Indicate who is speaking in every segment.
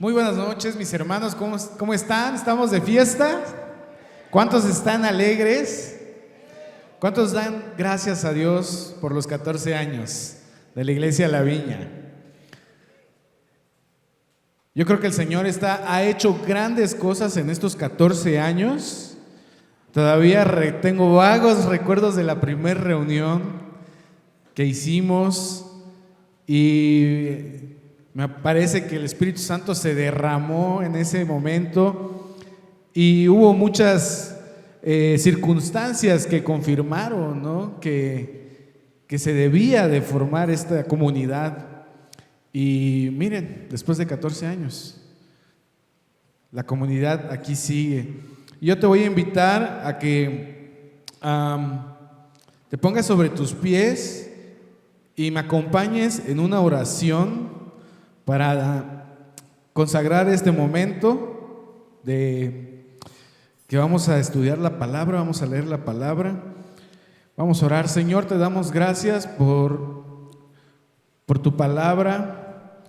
Speaker 1: Muy buenas noches, mis hermanos. ¿Cómo están? ¿Estamos de fiesta? ¿Cuántos están alegres? ¿Cuántos dan gracias a Dios por los 14 años de la Iglesia La Viña? Yo creo que el Señor ha hecho grandes cosas en estos 14 años. Todavía tengo vagos recuerdos de la primera reunión que hicimos y me parece que el Espíritu Santo se derramó en ese momento y hubo muchas circunstancias que confirmaron, ¿no? que se debía de formar esta comunidad. Y miren, después de 14 años, la comunidad aquí sigue. Yo te voy a invitar a que te pongas sobre tus pies y me acompañes en una oración para consagrar este momento de que vamos a estudiar la palabra, vamos a leer la palabra, vamos a orar. Señor, te damos gracias por tu palabra,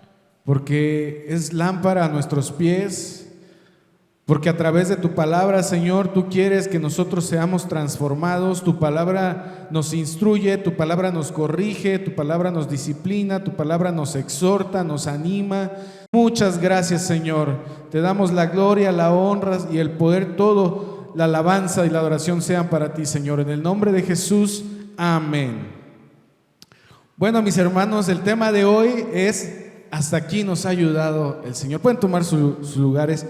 Speaker 1: porque es lámpara a nuestros pies, porque a través de tu palabra, Señor, tú quieres que nosotros seamos transformados. Tu palabra nos instruye, tu palabra nos corrige, tu palabra nos disciplina, tu palabra nos exhorta, nos anima. Muchas gracias, Señor. Te damos la gloria, la honra y el poder, todo, la alabanza y la adoración sean para ti, Señor. En el nombre de Jesús, amén. Bueno, mis hermanos, el tema de hoy es hasta aquí nos ha ayudado el Señor. Pueden tomar sus lugares.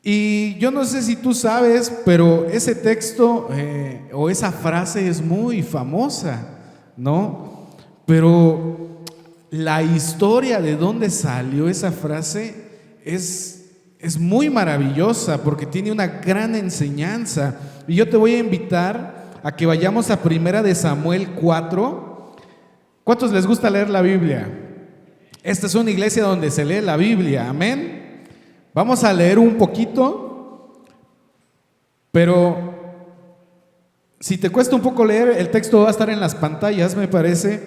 Speaker 1: Y yo no sé si tú sabes, pero ese texto o esa frase es muy famosa, ¿no? Pero la historia de dónde salió esa frase es muy maravillosa porque tiene una gran enseñanza. Y yo te voy a invitar a que vayamos a 1 Samuel 4. ¿Cuántos les gusta leer la Biblia? Esta es una iglesia donde se lee la Biblia, amén. Vamos a leer un poquito, pero si te cuesta un poco leer, el texto va a estar en las pantallas, me parece.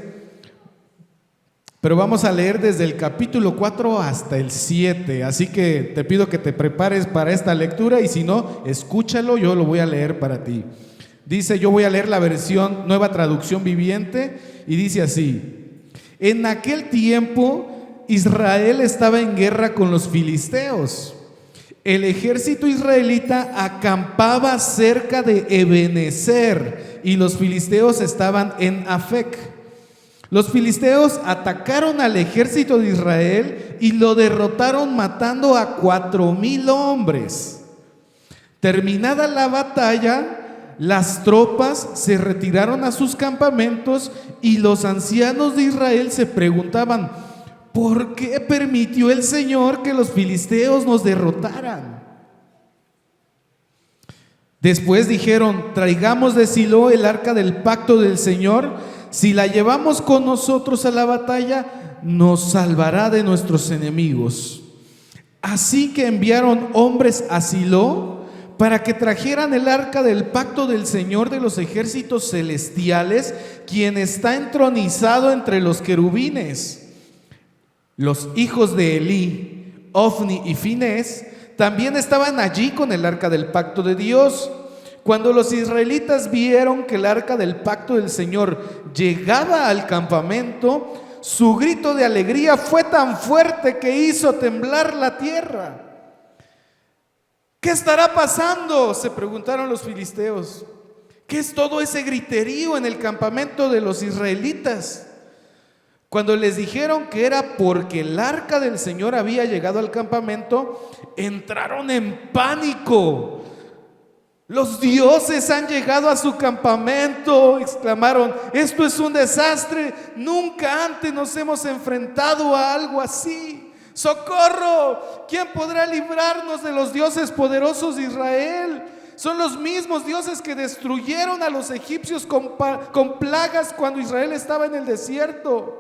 Speaker 1: Pero vamos a leer desde el capítulo 4 hasta el 7, así que te pido que te prepares para esta lectura y si no, escúchalo, yo lo voy a leer para ti. Dice, yo voy a leer la versión Nueva Traducción Viviente y dice así: en aquel tiempo Israel estaba en guerra con los filisteos. El ejército israelita acampaba cerca de Ebenezer y los filisteos estaban en Afec. Los filisteos atacaron al ejército de Israel y lo derrotaron matando a 4,000 hombres. Terminada la batalla, las tropas se retiraron a sus campamentos y los ancianos de Israel se preguntaban: ¿por qué permitió el Señor que los filisteos nos derrotaran? Después dijeron: traigamos de Silo el arca del pacto del Señor. Si la llevamos con nosotros a la batalla, nos salvará de nuestros enemigos. Así que enviaron hombres a Silo para que trajeran el arca del pacto del Señor de los ejércitos celestiales, quien está entronizado entre los querubines. Los hijos de Elí, Ofni y Finés, también estaban allí con el arca del pacto de Dios. Cuando los israelitas vieron que el arca del pacto del Señor llegaba al campamento, su grito de alegría fue tan fuerte que hizo temblar la tierra. ¿Qué estará pasando?, se preguntaron los filisteos. ¿Qué es todo ese griterío en el campamento de los israelitas? Cuando les dijeron que era porque el arca del Señor había llegado al campamento, entraron en pánico. Los dioses han llegado a su campamento, exclamaron. Esto es un desastre. Nunca antes nos hemos enfrentado a algo así. ¡Socorro! ¿Quién podrá librarnos de los dioses poderosos de Israel? Son los mismos dioses que destruyeron a los egipcios con plagas cuando Israel estaba en el desierto.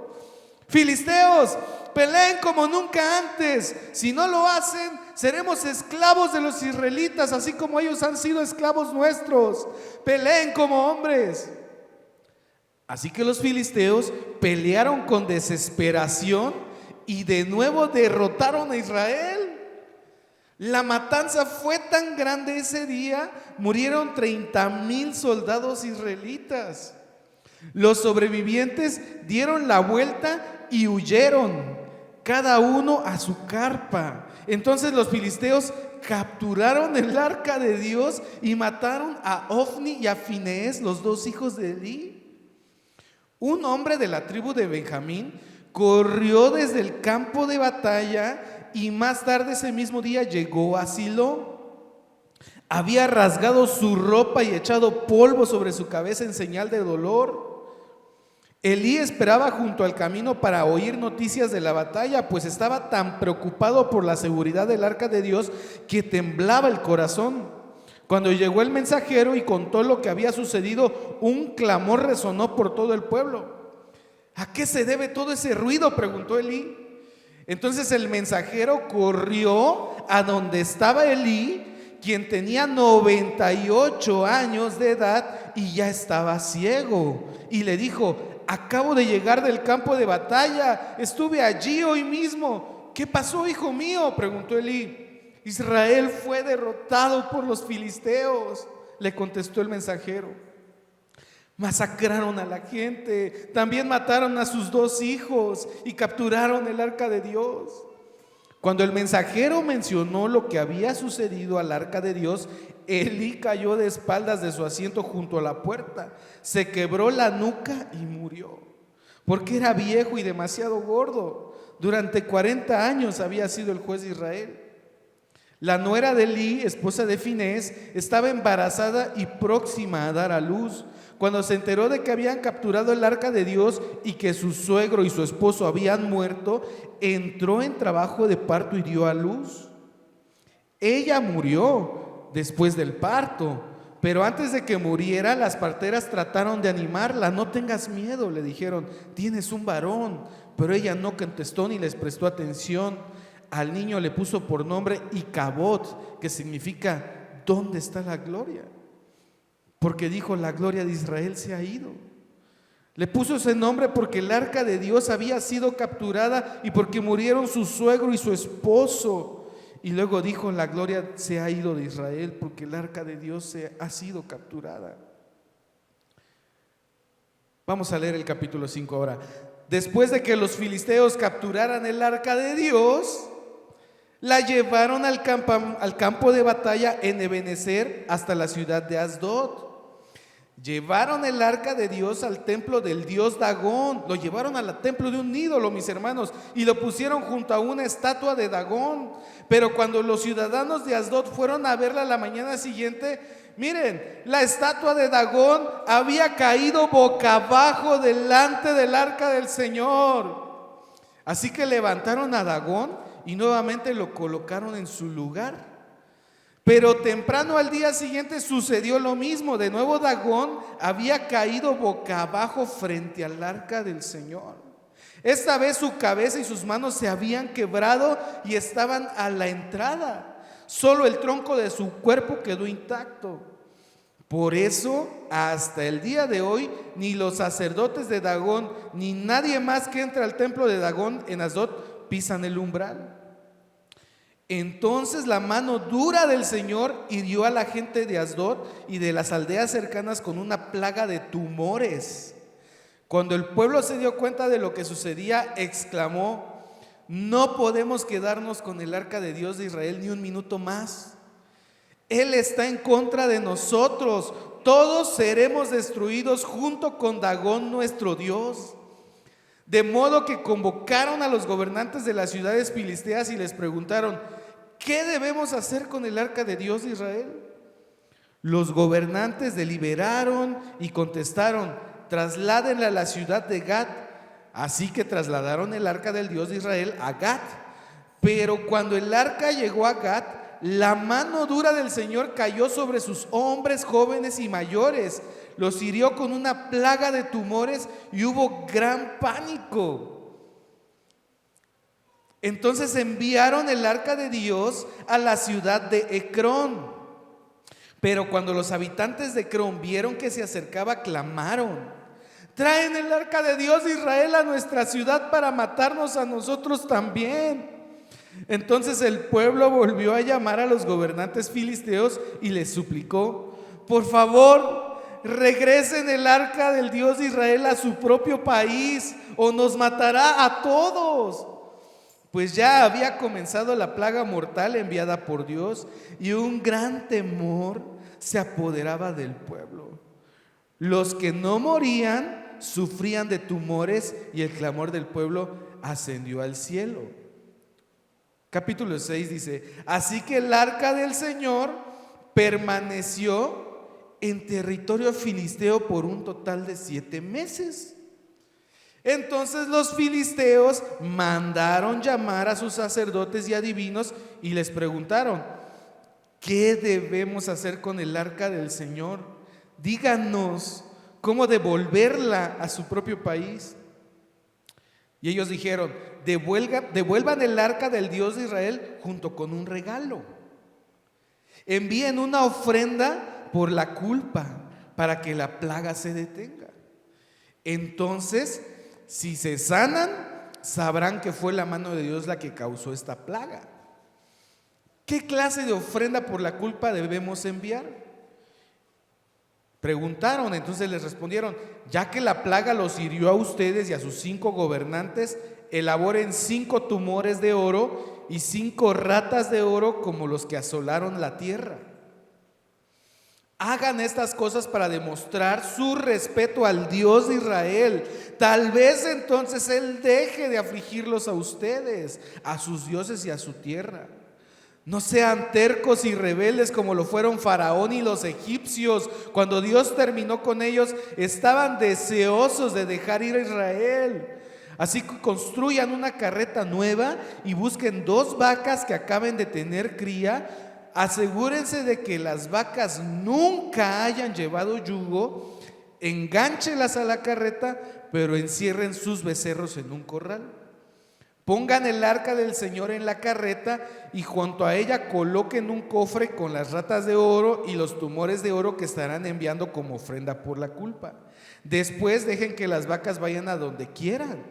Speaker 1: Filisteos, peleen como nunca antes. Si no lo hacen, seremos esclavos de los israelitas, así como ellos han sido esclavos nuestros. Peleen como hombres. Así que los filisteos pelearon con desesperación y de nuevo derrotaron a Israel. La matanza fue tan grande ese día, murieron 30,000 soldados israelitas. Los sobrevivientes dieron la vuelta y huyeron, cada uno a su carpa. Entonces los filisteos capturaron el arca de Dios y mataron a Ofni y a Finehés, los dos hijos de Elí. Un hombre de la tribu de Benjamín corrió desde el campo de batalla y más tarde ese mismo día llegó a Silo. Había rasgado su ropa y echado polvo sobre su cabeza en señal de dolor. Elí esperaba junto al camino para oír noticias de la batalla, pues estaba tan preocupado por la seguridad del arca de Dios que temblaba el corazón. Cuando llegó el mensajero y contó lo que había sucedido, un clamor resonó por todo el pueblo. ¿A qué se debe todo ese ruido?, preguntó Elí. Entonces el mensajero corrió a donde estaba Elí, quien tenía 98 años de edad y ya estaba ciego, y le dijo: acabo de llegar del campo de batalla, estuve allí hoy mismo. ¿Qué pasó, hijo mío?, preguntó Elí. Israel fue derrotado por los filisteos, le contestó el mensajero. Masacraron a la gente, también mataron a sus 2 hijos y capturaron el arca de Dios. Cuando el mensajero mencionó lo que había sucedido al arca de Dios, Elí cayó de espaldas de su asiento junto a la puerta, se quebró la nuca y murió, porque era viejo y demasiado gordo. Durante 40 años había sido el juez de Israel. La nuera de Elí, esposa de Finehés, estaba embarazada y próxima a dar a luz. Cuando se enteró de que habían capturado el arca de Dios y que su suegro y su esposo habían muerto, entró en trabajo de parto y dio a luz. Ella murió después del parto, pero antes de que muriera, las parteras trataron de animarla. No tengas miedo, le dijeron, tienes un varón. Pero ella no contestó ni les prestó atención. Al niño le puso por nombre Icabod, que significa ¿dónde está la gloria? Porque dijo: la gloria de Israel se ha ido. Le puso ese nombre porque el arca de Dios había sido capturada y porque murieron su suegro y su esposo. Y luego dijo: la gloria se ha ido de Israel porque el arca de Dios ha sido capturada. Vamos a leer el capítulo 5 ahora. Después de que los filisteos capturaran el arca de Dios, la llevaron al campo de batalla en Ebenezer hasta la ciudad de Asdod. Llevaron el arca de Dios al templo del dios Dagón. Lo llevaron al templo de un ídolo, mis hermanos, y lo pusieron junto a una estatua de Dagón. Pero cuando los ciudadanos de Asdod fueron a verla la mañana siguiente, miren, la estatua de Dagón había caído boca abajo delante del arca del Señor. Así que levantaron a Dagón y nuevamente lo colocaron en su lugar. Pero temprano al día siguiente sucedió lo mismo. De nuevo Dagón había caído boca abajo frente al arca del Señor. Esta vez su cabeza y sus manos se habían quebrado y estaban a la entrada. Solo el tronco de su cuerpo quedó intacto. Por eso, hasta el día de hoy, ni los sacerdotes de Dagón, ni nadie más que entra al templo de Dagón en Asdod pisan el umbral. Entonces la mano dura del Señor hirió a la gente de Asdod y de las aldeas cercanas con una plaga de tumores. Cuando el pueblo se dio cuenta de lo que sucedía, exclamó: no podemos quedarnos con el arca de Dios de Israel ni un minuto más. Él está en contra de nosotros. Todos seremos destruidos junto con Dagón nuestro Dios. De modo que convocaron a los gobernantes de las ciudades filisteas y les preguntaron: ¿qué debemos hacer con el arca de Dios de Israel? Los gobernantes deliberaron y contestaron: trasládenla a la ciudad de Gat. Así que trasladaron el arca del Dios de Israel a Gat. Pero cuando el arca llegó a Gat, la mano dura del Señor cayó sobre sus hombres jóvenes y mayores. Los hirió con una plaga de tumores y hubo gran pánico. Entonces enviaron el arca de Dios a la ciudad de Ecrón. Pero cuando los habitantes de Ecrón vieron que se acercaba, clamaron: Traen el arca de Dios de Israel a nuestra ciudad para matarnos a nosotros también. Entonces el pueblo volvió a llamar a los gobernantes filisteos y les suplicó: por favor, regresen el arca del Dios de Israel a su propio país, o nos matará a todos. Pues ya había comenzado la plaga mortal enviada por Dios, y un gran temor se apoderaba del pueblo. Los que no morían sufrían de tumores, y el clamor del pueblo ascendió al cielo. Capítulo 6 dice: así que el arca del Señor permaneció en territorio filisteo por un total de 7 meses. Entonces los filisteos mandaron llamar a sus sacerdotes y adivinos y les preguntaron: ¿qué debemos hacer con el arca del Señor? Díganos cómo devolverla a su propio país. Y ellos dijeron: devuelvan el arca del Dios de Israel junto con un regalo. Envíen una ofrenda por la culpa para que la plaga se detenga. Entonces, si se sanan, sabrán que fue la mano de Dios la que causó esta plaga. ¿Qué clase de ofrenda por la culpa debemos enviar? Preguntaron. Entonces les respondieron: ya que la plaga los hirió a ustedes y a sus 5 gobernantes, elaboren 5 tumores de oro y 5 ratas de oro como los que asolaron la tierra. Hagan estas cosas para demostrar su respeto al Dios de Israel. Tal vez entonces Él deje de afligirlos a ustedes, a sus dioses y a su tierra. No sean tercos y rebeldes como lo fueron Faraón y los egipcios. Cuando Dios terminó con ellos, estaban deseosos de dejar ir a Israel. Así que construyan una carreta nueva y busquen 2 vacas que acaben de tener cría. Asegúrense de que las vacas nunca hayan llevado yugo. Engánchelas a la carreta, pero encierren sus becerros en un corral. Pongan el arca del Señor en la carreta y junto a ella coloquen un cofre con las ratas de oro y los tumores de oro que estarán enviando como ofrenda por la culpa. Después dejen que las vacas vayan a donde quieran.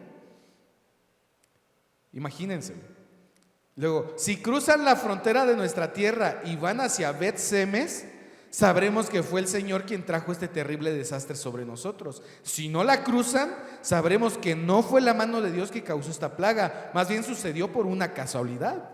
Speaker 1: Imagínense. Luego, si cruzan la frontera de nuestra tierra y van hacia Bet-Semes, sabremos que fue el Señor quien trajo este terrible desastre sobre nosotros. Si no la cruzan, sabremos que no fue la mano de Dios que causó esta plaga, más bien sucedió por una casualidad.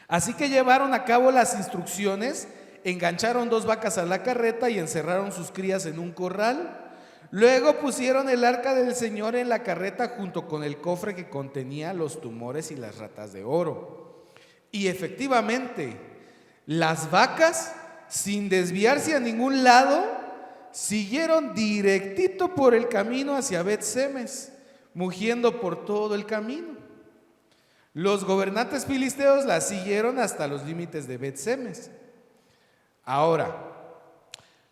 Speaker 1: Así que llevaron a cabo las instrucciones, engancharon 2 vacas a la carreta y encerraron sus crías en un corral. Luego pusieron el arca del Señor en la carreta junto con el cofre que contenía los tumores y las ratas de oro. Y efectivamente, las vacas, sin desviarse a ningún lado, siguieron directito por el camino hacia Bet-Semes, mugiendo por todo el camino. Los gobernantes filisteos las siguieron hasta los límites de Bet-Semes. Ahora,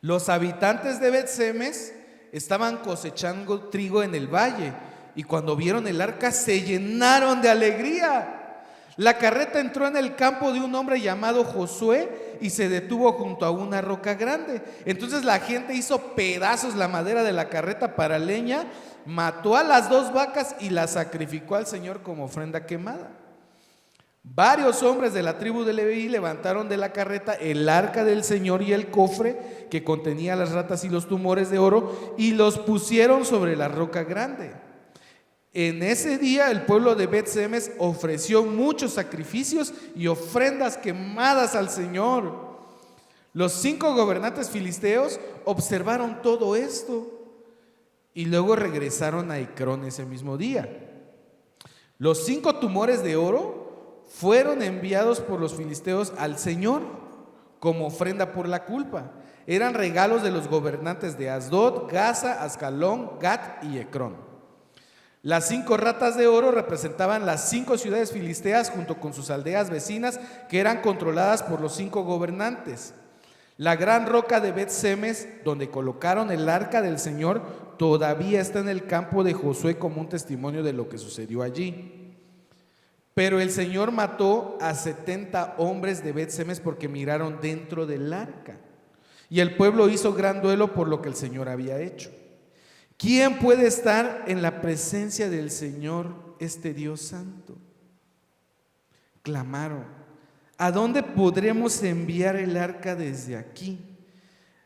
Speaker 1: los habitantes de Bet-Semes estaban cosechando trigo en el valle, y cuando vieron el arca se llenaron de alegría. La carreta entró en el campo de un hombre llamado Josué y se detuvo junto a una roca grande. Entonces la gente hizo pedazos la madera de la carreta para leña, mató a las 2 vacas y las sacrificó al Señor como ofrenda quemada. Varios hombres de la tribu de Leví levantaron de la carreta el arca del Señor y el cofre que contenía las ratas y los tumores de oro y los pusieron sobre la roca grande. En ese día el pueblo de Bet-Semes ofreció muchos sacrificios y ofrendas quemadas al Señor. Los 5 gobernantes filisteos observaron todo esto y luego regresaron a Ecrón ese mismo día. Los 5 tumores de oro fueron enviados por los filisteos al Señor como ofrenda por la culpa. Eran regalos de los gobernantes de Asdod, Gaza, Ascalón, Gat y Ecrón. Las 5 ratas de oro representaban las 5 ciudades filisteas junto con sus aldeas vecinas que eran controladas por los 5 gobernantes. La gran roca de Bet-Semes, donde colocaron el arca del Señor, todavía está en el campo de Josué como un testimonio de lo que sucedió allí. Pero el Señor mató a 70 hombres de Bet-Semes porque miraron dentro del arca. Y el pueblo hizo gran duelo por lo que el Señor había hecho. ¿Quién puede estar en la presencia del Señor, este Dios santo? Clamaron: ¿a dónde podremos enviar el arca desde aquí?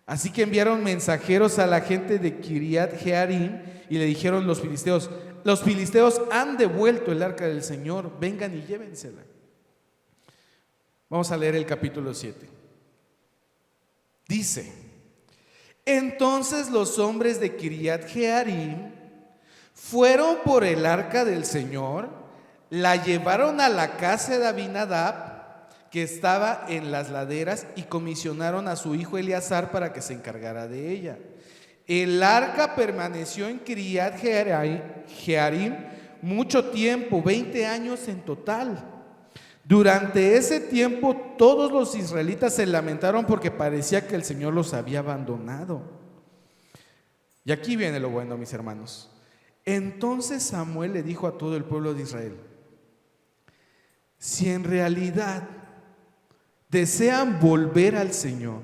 Speaker 1: Así que enviaron mensajeros a la gente de Kiriat Jearim y le dijeron los filisteos han devuelto el arca del Señor, vengan y llévensela. Vamos a leer el capítulo 7. Dice: entonces los hombres de Kiriat Jearim fueron por el arca del Señor, la llevaron a la casa de Abinadab, que estaba en las laderas, y comisionaron a su hijo Eleazar para que se encargara de ella. El arca permaneció en Kiriat Jearim mucho tiempo, 20 años en total. Durante ese tiempo todos los israelitas se lamentaron porque parecía que el Señor los había abandonado. Y aquí viene lo bueno, mis hermanos. Entonces Samuel le dijo a todo el pueblo de Israel: si en realidad desean volver al Señor,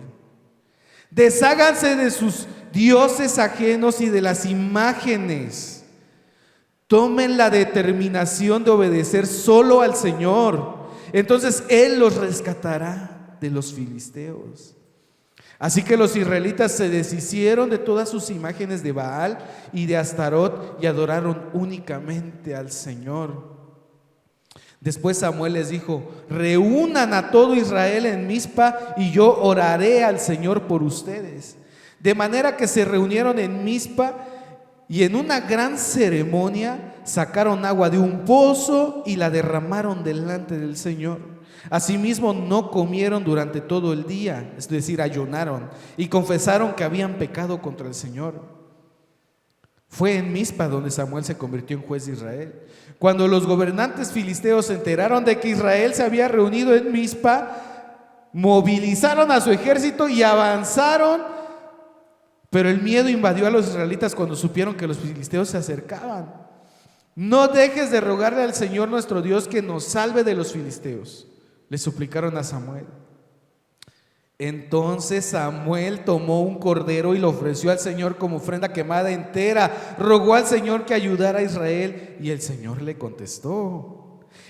Speaker 1: desháganse de sus dioses ajenos y de las imágenes. Tomen la determinación de obedecer solo al Señor. Entonces Él los rescatará de los filisteos. Así que los israelitas se deshicieron de todas sus imágenes de Baal y de Astarot y adoraron únicamente al Señor. Después Samuel les dijo: reúnan a todo Israel en Mizpa y yo oraré al Señor por ustedes. De manera que se reunieron en Mizpa y en una gran ceremonia sacaron agua de un pozo y la derramaron delante del Señor. Asimismo no comieron durante todo el día, es decir, ayunaron, y confesaron que habían pecado contra el Señor. Fue en Mizpa donde Samuel se convirtió en juez de Israel. Cuando los gobernantes filisteos se enteraron de que Israel se había reunido en Mizpa, movilizaron a su ejército y avanzaron, pero el miedo invadió a los israelitas cuando supieron que los filisteos se acercaban. No dejes de rogarle al Señor nuestro Dios que nos salve de los filisteos, le suplicaron a Samuel. Entonces Samuel tomó un cordero y lo ofreció al Señor como ofrenda quemada entera. Rogó al Señor que ayudara a Israel y el Señor le contestó.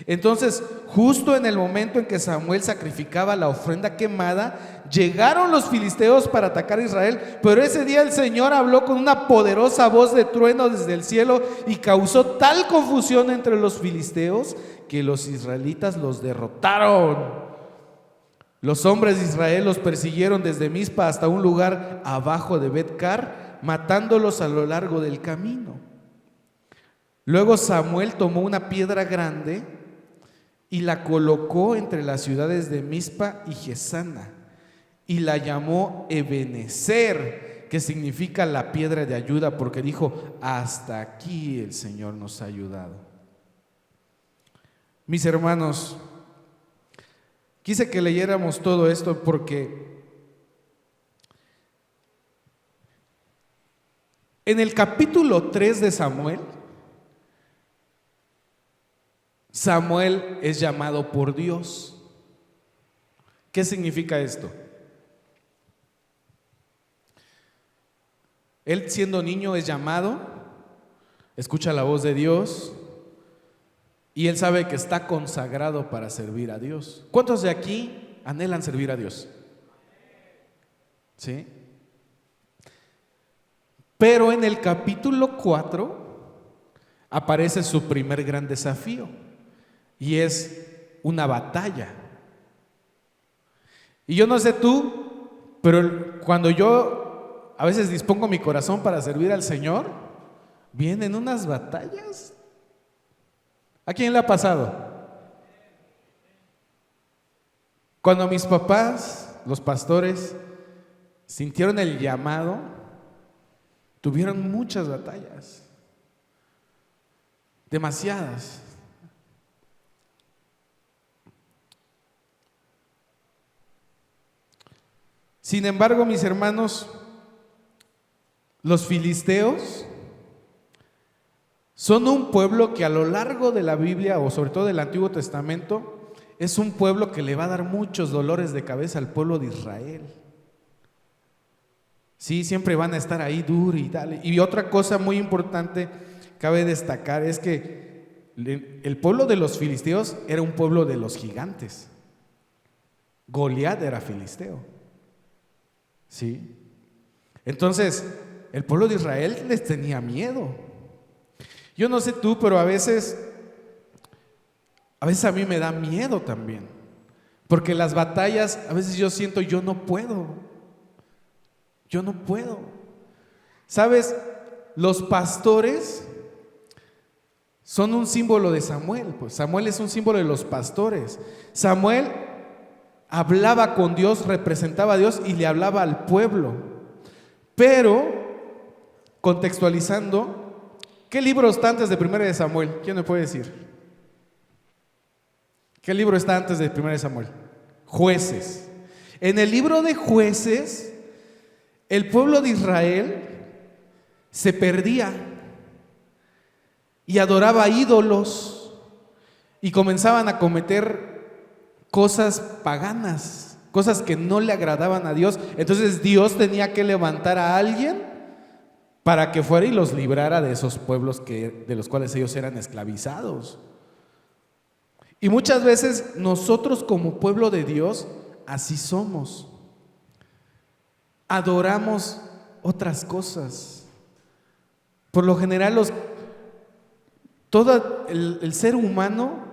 Speaker 1: Entonces, justo en el momento en que Samuel sacrificaba la ofrenda quemada, llegaron los filisteos para atacar a Israel. Pero ese día el Señor habló con una poderosa voz de trueno desde el cielo y causó tal confusión entre los filisteos que los israelitas los derrotaron. Los hombres de Israel los persiguieron desde Mizpa hasta un lugar abajo de Bet-car, matándolos a lo largo del camino. Luego Samuel tomó una piedra grande y la colocó entre las ciudades de Mizpa y Gesana y la llamó Ebenezer, que significa la piedra de ayuda, porque dijo: hasta aquí el Señor nos ha ayudado. Mis hermanos, quise que leyéramos todo esto porque en el capítulo 3 de Samuel, Samuel es llamado por Dios. ¿Qué significa esto? Él, siendo niño, es llamado, escucha la voz de Dios y él sabe que está consagrado para servir a Dios. ¿Cuántos de aquí anhelan servir a Dios? ¿Sí? Pero en el capítulo 4 aparece su primer gran desafío y es una batalla. Y yo no sé tú, pero cuando yo a veces dispongo mi corazón para servir al Señor, vienen unas batallas. ¿A quién le ha pasado? Cuando mis papás, los pastores, sintieron el llamado, tuvieron muchas batallas, demasiadas. Sin embargo, mis hermanos, los filisteos son un pueblo que a lo largo de la Biblia, o sobre todo del Antiguo Testamento, es un pueblo que le va a dar muchos dolores de cabeza al pueblo de Israel. Sí, siempre van a estar ahí duro y dale. Y otra cosa muy importante cabe destacar es que el pueblo de los filisteos era un pueblo de los gigantes. Goliat era filisteo. ¿Sí? Entonces, el pueblo de Israel les tenía miedo. Yo no sé tú, pero a veces a mí me da miedo también. Porque las batallas, a veces yo siento, yo no puedo. ¿Sabes? Los pastores son un símbolo de Samuel. Pues Samuel es un símbolo de los pastores. Samuel hablaba con Dios, representaba a Dios y le hablaba al pueblo. Pero, contextualizando, ¿qué libro está antes de 1 de Samuel? ¿Quién me puede decir? ¿Qué libro está antes de 1 de Samuel? Jueces. En el libro de Jueces, el pueblo de Israel se perdía y adoraba ídolos y comenzaban a cometer cosas paganas, cosas que no le agradaban a Dios. Entonces Dios tenía que levantar a alguien para que fuera y los librara de esos pueblos de los cuales ellos eran esclavizados. Y muchas veces nosotros como pueblo de Dios así somos. Adoramos otras cosas. Por lo general todo el ser humano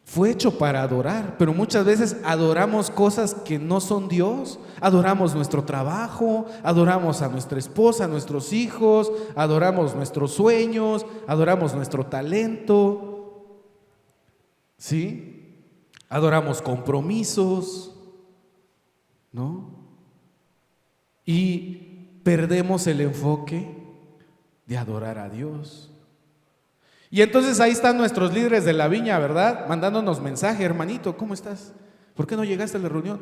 Speaker 1: fue hecho para adorar, pero muchas veces adoramos cosas que no son Dios. Adoramos nuestro trabajo, adoramos a nuestra esposa, a nuestros hijos, adoramos nuestros sueños, adoramos nuestro talento. ¿Sí? Adoramos compromisos, ¿no? Y perdemos el enfoque de adorar a Dios. Y entonces ahí están nuestros líderes de la viña, ¿verdad? Mandándonos mensaje: hermanito, ¿cómo estás? ¿Por qué no llegaste a la reunión?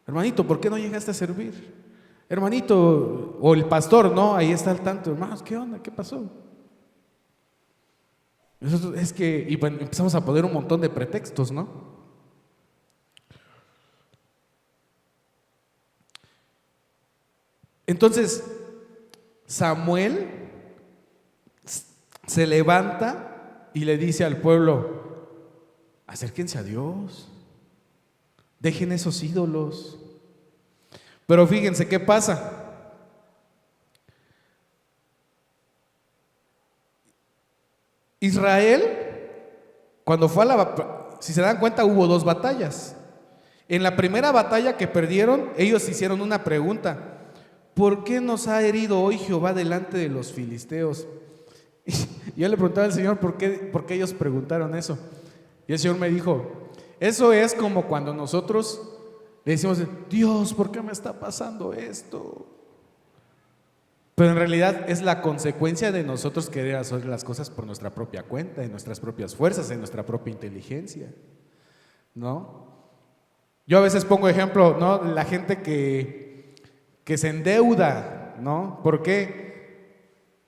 Speaker 1: Hermanito, ¿por qué no llegaste a servir? Hermanito, o el pastor, ¿no? Ahí está al tanto. Hermanos, ¿qué onda? ¿Qué pasó? Es que, y bueno, empezamos a poner un montón de pretextos, ¿no? Entonces, Samuel se levanta y le dice al pueblo: acérquense a Dios, dejen esos ídolos. Pero fíjense qué pasa. Israel, cuando fue si se dan cuenta, hubo dos batallas. En la primera batalla que perdieron, ellos hicieron una pregunta: ¿por qué nos ha herido hoy Jehová delante de los filisteos? Y yo le preguntaba al Señor por qué ellos preguntaron eso. Y el Señor me dijo: eso es como cuando nosotros le decimos: Dios, ¿por qué me está pasando esto? Pero en realidad es la consecuencia de nosotros querer hacer las cosas por nuestra propia cuenta, en nuestras propias fuerzas, en nuestra propia inteligencia, ¿no? Yo a veces pongo ejemplo, ¿no? La gente que se endeuda, ¿no? ¿Por qué?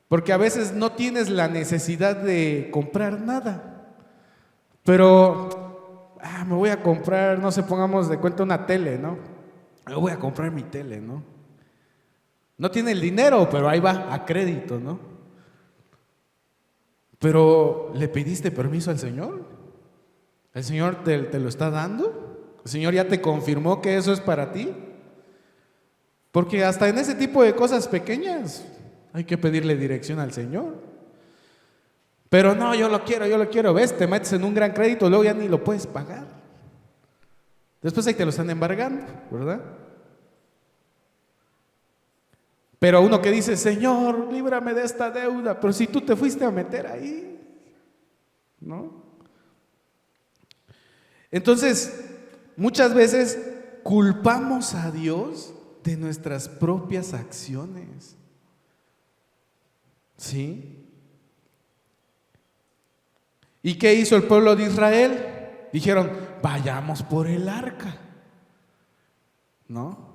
Speaker 1: Porque a veces no tienes la necesidad de comprar nada, pero me voy a comprar, no sé, pongamos de cuenta una tele, ¿no? Me voy a comprar mi tele, ¿no? No tiene el dinero, pero ahí va, a crédito, ¿no? Pero ¿le pediste permiso al Señor? ¿El Señor te lo está dando? ¿El Señor ya te confirmó que eso es para ti? Porque hasta en ese tipo de cosas pequeñas hay que pedirle dirección al Señor. Pero no, yo lo quiero, ¿ves? Te metes en un gran crédito, luego ya ni lo puedes pagar. Después ahí te lo están embargando, ¿verdad? Pero uno que dice: Señor, líbrame de esta deuda, pero si tú te fuiste a meter ahí, ¿no? Entonces, muchas veces culpamos a Dios de nuestras propias acciones, ¿sí? ¿Y qué hizo el pueblo de Israel? Dijeron: vayamos por el arca, ¿no?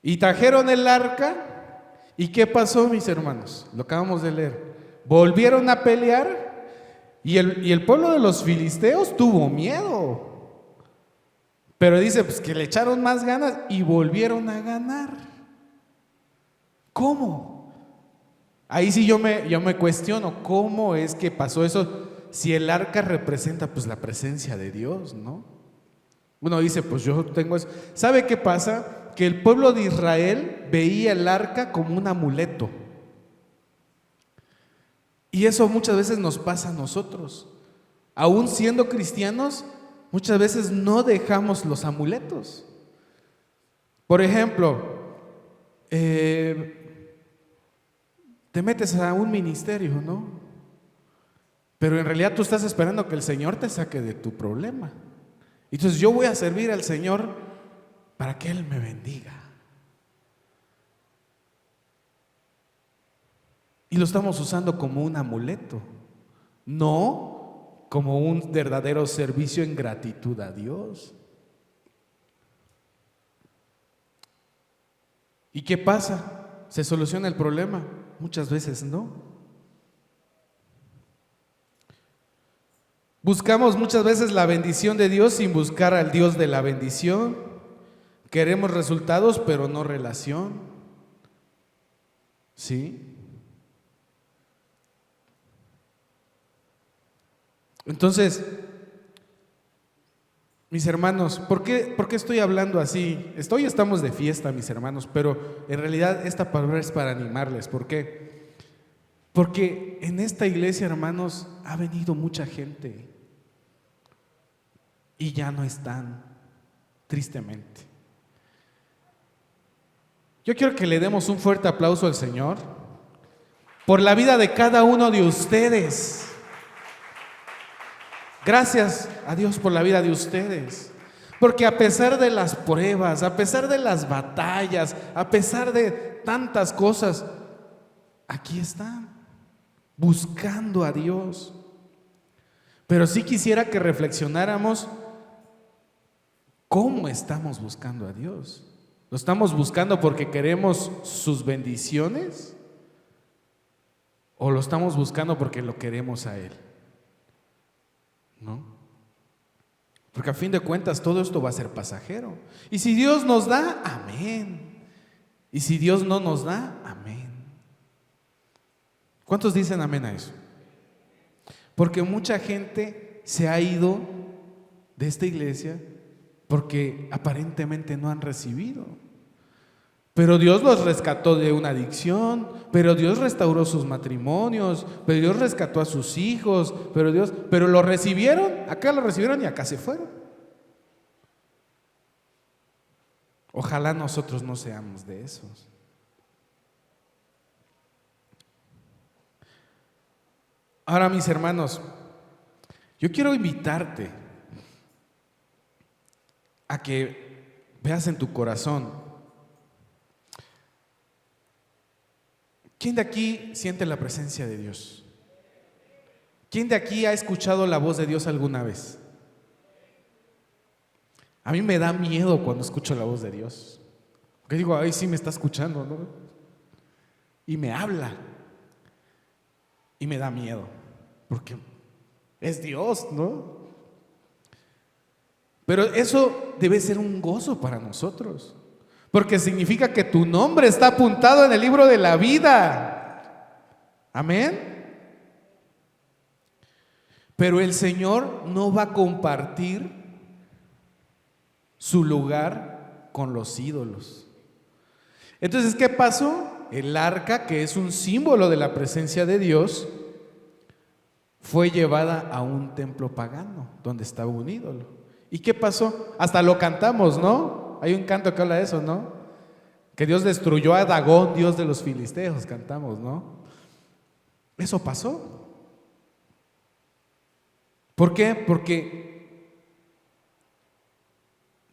Speaker 1: Y trajeron el arca. ¿Y qué pasó, mis hermanos? Lo acabamos de leer. Volvieron a pelear y el pueblo de los filisteos tuvo miedo. Pero dice pues que le echaron más ganas y volvieron a ganar. ¿Cómo? Ahí sí yo me cuestiono, ¿cómo es que pasó eso? Si el arca representa pues la presencia de Dios, ¿no? Uno dice, pues yo tengo eso. ¿Sabe qué pasa? Que el pueblo de Israel veía el arca como un amuleto. Y eso muchas veces nos pasa a nosotros. Aún siendo cristianos, muchas veces no dejamos los amuletos. Por ejemplo, te metes a un ministerio, ¿no? Pero en realidad tú estás esperando que el Señor te saque de tu problema. Entonces yo voy a servir al Señor para que Él me bendiga. Y lo estamos usando como un amuleto, no como un verdadero servicio en gratitud a Dios. ¿Y qué pasa? ¿Se soluciona el problema? Muchas veces no. Buscamos muchas veces la bendición de Dios sin buscar al Dios de la bendición. Queremos resultados, pero no relación. ¿Sí? Entonces, mis hermanos, ¿por qué estoy hablando así? Estamos de fiesta, mis hermanos, pero en realidad esta palabra es para animarles. ¿Por qué? Porque en esta iglesia, hermanos, ha venido mucha gente y ya no están, tristemente. Yo quiero que le demos un fuerte aplauso al Señor por la vida de cada uno de ustedes. Gracias a Dios por la vida de ustedes. Porque a pesar de las pruebas, a pesar de las batallas, a pesar de tantas cosas, aquí están, buscando a Dios. Pero sí quisiera que reflexionáramos cómo estamos buscando a Dios. ¿Lo estamos buscando porque queremos sus bendiciones? ¿O lo estamos buscando porque lo queremos a Él? ¿No? Porque a fin de cuentas todo esto va a ser pasajero. Y si Dios nos da, amén. Y si Dios no nos da, amén. ¿Cuántos dicen amén a eso? Porque mucha gente se ha ido de esta iglesia porque aparentemente no han recibido. Pero Dios los rescató de una adicción, pero Dios restauró sus matrimonios, pero Dios rescató a sus hijos, pero lo recibieron, acá lo recibieron y acá se fueron. Ojalá nosotros no seamos de esos. Ahora, mis hermanos, yo quiero invitarte a que veas en tu corazón. ¿Quién de aquí siente la presencia de Dios? ¿Quién de aquí ha escuchado la voz de Dios alguna vez? A mí me da miedo cuando escucho la voz de Dios. Porque digo, ay, sí me está escuchando, ¿no? Y me habla. Y me da miedo. Porque es Dios, ¿no? Pero eso debe ser un gozo para nosotros. Porque significa que tu nombre está apuntado en el libro de la vida. Amén. Pero el Señor no va a compartir su lugar con los ídolos. Entonces, ¿qué pasó? El arca, que es un símbolo de la presencia de Dios, fue llevada a un templo pagano donde estaba un ídolo. ¿Y qué pasó? Hasta lo cantamos, ¿no? Hay un canto que habla de eso, ¿no? Que Dios destruyó a Dagón, dios de los filisteos, cantamos, ¿no? Eso pasó. ¿Por qué? Porque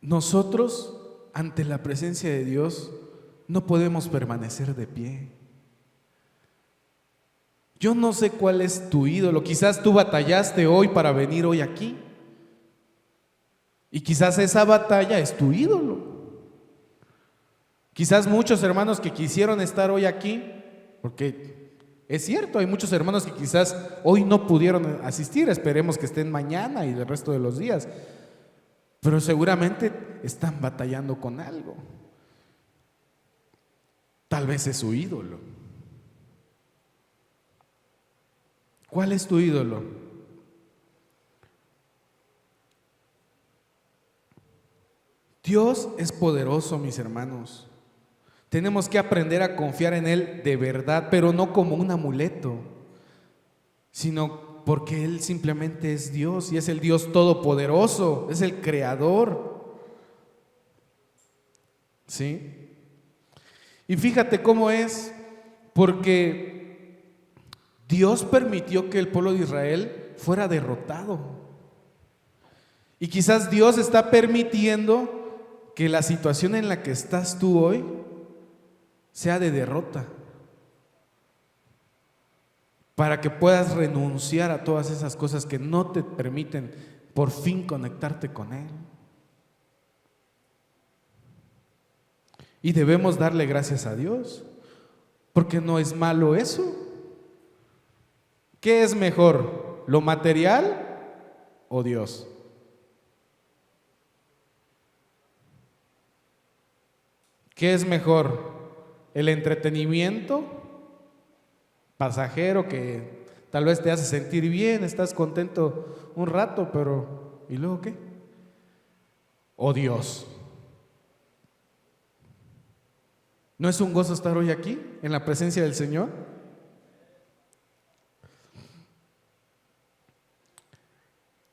Speaker 1: nosotros, ante la presencia de Dios, no podemos permanecer de pie. Yo no sé cuál es tu ídolo. Quizás tú batallaste hoy para venir hoy aquí. Y quizás esa batalla es tu ídolo. Quizás muchos hermanos que quisieron estar hoy aquí, porque es cierto, hay muchos hermanos que quizás hoy no pudieron asistir, esperemos que estén mañana y el resto de los días. pero seguramente están batallando con algo. Tal vez es su ídolo. ¿Cuál es tu ídolo? Dios es poderoso, mis hermanos. Tenemos que aprender a confiar en Él de verdad, pero no como un amuleto, sino porque Él simplemente es Dios y es el Dios todopoderoso, es el creador. ¿Sí? Y fíjate cómo es, porque Dios permitió que el pueblo de Israel fuera derrotado. Y quizás Dios está permitiendo que la situación en la que estás tú hoy sea de derrota, para que puedas renunciar a todas esas cosas que no te permiten por fin conectarte con Él. Y debemos darle gracias a Dios, porque no es malo eso. ¿Qué es mejor, lo material o Dios? ¿Qué es mejor? ¿El entretenimiento pasajero que tal vez te hace sentir bien, estás contento un rato, pero ¿y luego qué? ¿O Dios? ¿No es un gozo estar hoy aquí, en la presencia del Señor?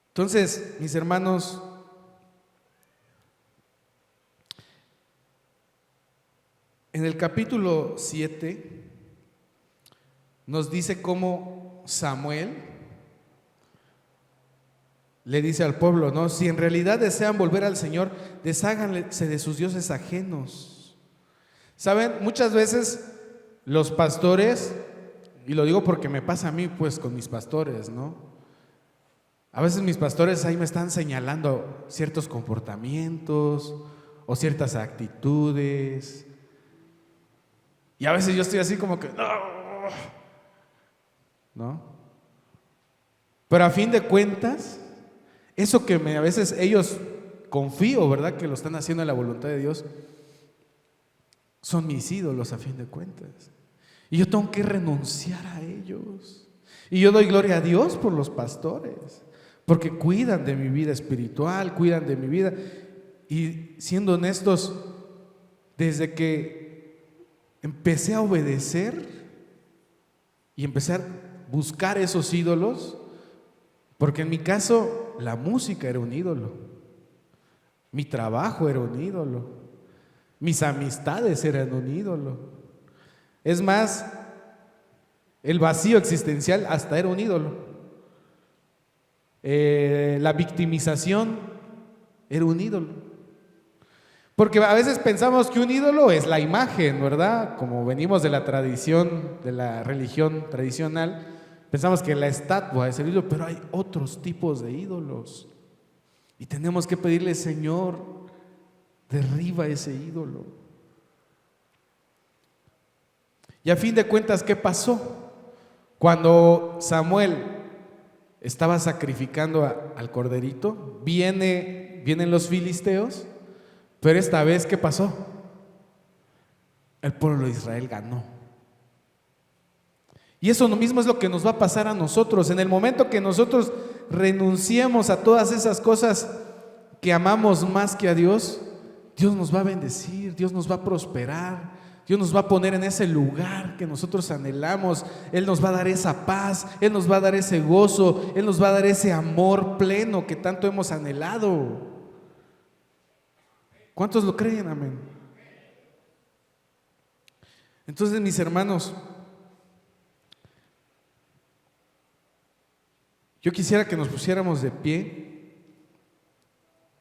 Speaker 1: Entonces, mis hermanos, en el capítulo 7 nos dice cómo Samuel le dice al pueblo, ¿no? Si en realidad desean volver al Señor, desháganse de sus dioses ajenos. ¿Saben? Muchas veces los pastores, y lo digo porque me pasa a mí pues con mis pastores, ¿no? A veces mis pastores ahí me están señalando ciertos comportamientos o ciertas actitudes. Y a veces yo estoy así como que, ¿no? Pero a fin de cuentas, eso que a veces ellos confío, ¿verdad? Que lo están haciendo en la voluntad de Dios, son mis ídolos a fin de cuentas. Y yo tengo que renunciar a ellos. Y yo doy gloria a Dios por los pastores, porque cuidan de mi vida espiritual, cuidan de mi vida. Y siendo honestos, desde que empecé a obedecer y empecé a buscar esos ídolos, porque en mi caso la música era un ídolo, mi trabajo era un ídolo, mis amistades eran un ídolo. Es más, el vacío existencial hasta era un ídolo. La victimización era un ídolo. Porque a veces pensamos que un ídolo es la imagen, ¿verdad? Como venimos de la tradición, de la religión tradicional, pensamos que la estatua es el ídolo, pero hay otros tipos de ídolos. Y tenemos que pedirle, Señor, derriba ese ídolo. Y a fin de cuentas, ¿qué pasó? Cuando Samuel estaba sacrificando al corderito, vienen los filisteos. Pero esta vez, ¿qué pasó? El pueblo de Israel ganó. Y eso mismo es lo que nos va a pasar a nosotros. En el momento que nosotros renunciemos a todas esas cosas que amamos más que a Dios, Dios nos va a bendecir, Dios nos va a prosperar, Dios nos va a poner en ese lugar que nosotros anhelamos. Él nos va a dar esa paz, Él nos va a dar ese gozo, Él nos va a dar ese amor pleno que tanto hemos anhelado. ¿Cuántos lo creen? Amén. Entonces, mis hermanos, yo quisiera que nos pusiéramos de pie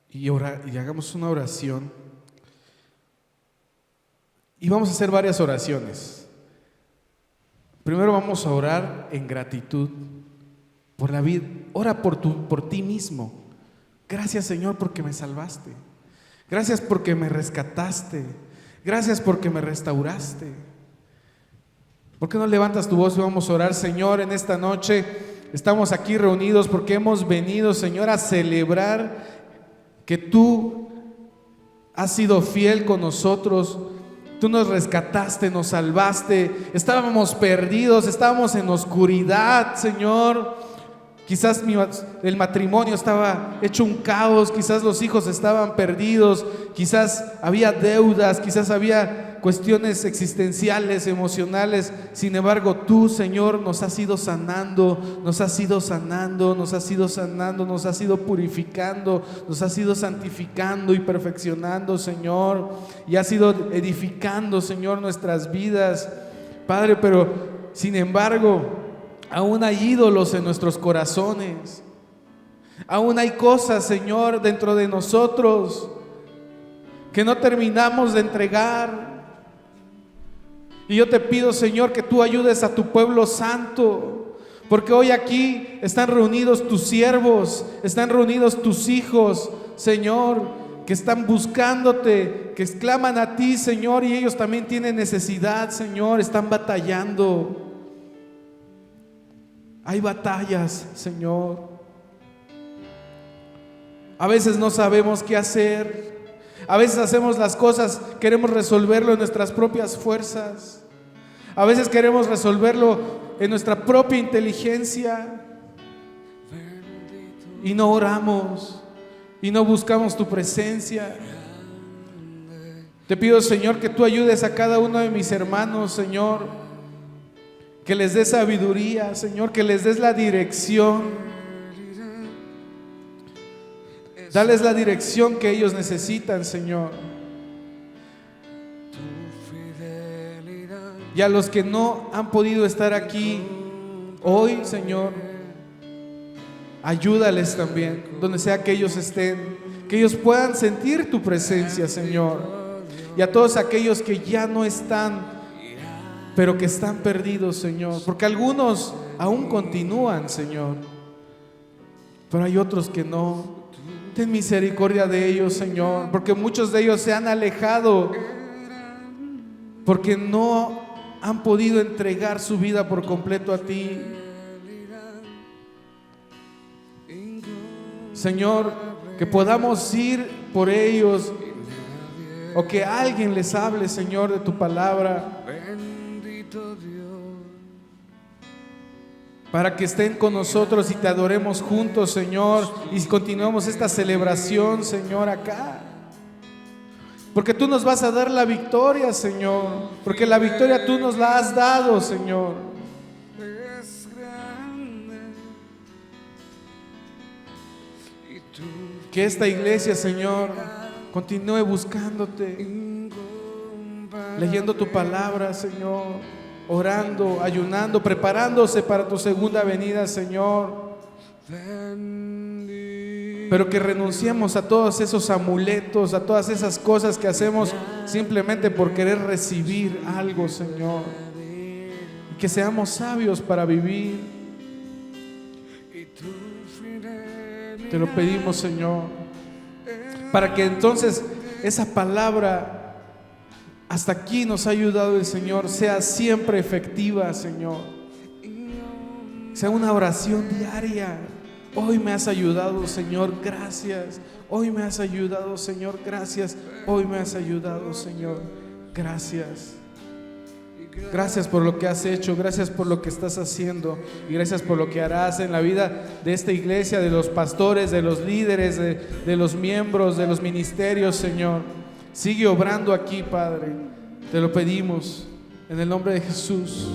Speaker 1: y hagamos una oración. Y vamos a hacer varias oraciones. Primero vamos a orar en gratitud por la vida. Ora por ti mismo. Gracias, Señor, porque me salvaste. Gracias porque me rescataste. Gracias porque me restauraste. ¿Por qué no levantas tu voz y vamos a orar? Señor, en esta noche estamos aquí reunidos porque hemos venido, Señor, a celebrar que tú has sido fiel con nosotros. Tú nos rescataste, nos salvaste. Estábamos perdidos, estábamos en oscuridad, Señor. Quizás el matrimonio estaba hecho un caos, quizás los hijos estaban perdidos, quizás había deudas, quizás había cuestiones existenciales, emocionales. Sin embargo, tú, Señor, nos has ido sanando, nos has ido sanando, nos has ido sanando, nos has ido purificando, nos has ido santificando y perfeccionando, Señor, y has ido edificando, Señor, nuestras vidas, Padre. Pero sin embargo, aún hay ídolos en nuestros corazones. Aún hay cosas, Señor, dentro de nosotros que no terminamos de entregar. Y yo te pido, Señor, que tú ayudes a tu pueblo santo, porque hoy aquí están reunidos tus siervos, están reunidos tus hijos, Señor, que están buscándote, que claman a ti, Señor, y ellos también tienen necesidad, Señor, están batallando. Hay batallas, Señor. A veces no sabemos qué hacer. A veces hacemos las cosas, queremos resolverlo en nuestras propias fuerzas. A veces queremos resolverlo en nuestra propia inteligencia. Y no oramos, y no buscamos tu presencia. Te pido, Señor, que tú ayudes a cada uno de mis hermanos, Señor. Que les des sabiduría, Señor, que les des la dirección. Dales la dirección que ellos necesitan, Señor. Y a los que no han podido estar aquí hoy, Señor, ayúdales también, donde sea que ellos estén, que ellos puedan sentir tu presencia, Señor. Y a todos aquellos que ya no están, pero que están perdidos, Señor, porque algunos aún continúan, Señor, pero hay otros que no. Ten misericordia de ellos, Señor, porque muchos de ellos se han alejado, porque no han podido entregar su vida por completo a ti. Señor, que podamos ir por ellos, o que alguien les hable, Señor, de tu palabra, para que estén con nosotros y te adoremos juntos, Señor, y continuemos esta celebración, Señor, acá. Porque tú nos vas a dar la victoria, Señor, porque la victoria tú nos la has dado, Señor. Que esta iglesia, Señor, continúe buscándote, leyendo tu palabra, Señor, orando, ayunando, preparándose para tu segunda venida, Señor. Pero que renunciemos a todos esos amuletos, a todas esas cosas que hacemos simplemente por querer recibir algo, Señor. Y que seamos sabios para vivir. Te lo pedimos, Señor, para que entonces esa palabra, hasta aquí nos ha ayudado el Señor, sea siempre efectiva, Señor. Sea una oración diaria. Hoy me has ayudado, Señor, gracias. Hoy me has ayudado, Señor, gracias. Hoy me has ayudado, Señor, gracias. Gracias por lo que has hecho, gracias por lo que estás haciendo y gracias por lo que harás en la vida de esta iglesia, de los pastores, de los líderes, de los miembros, de los ministerios, Señor. Sigue obrando aquí, Padre. Te lo pedimos en el nombre de Jesús.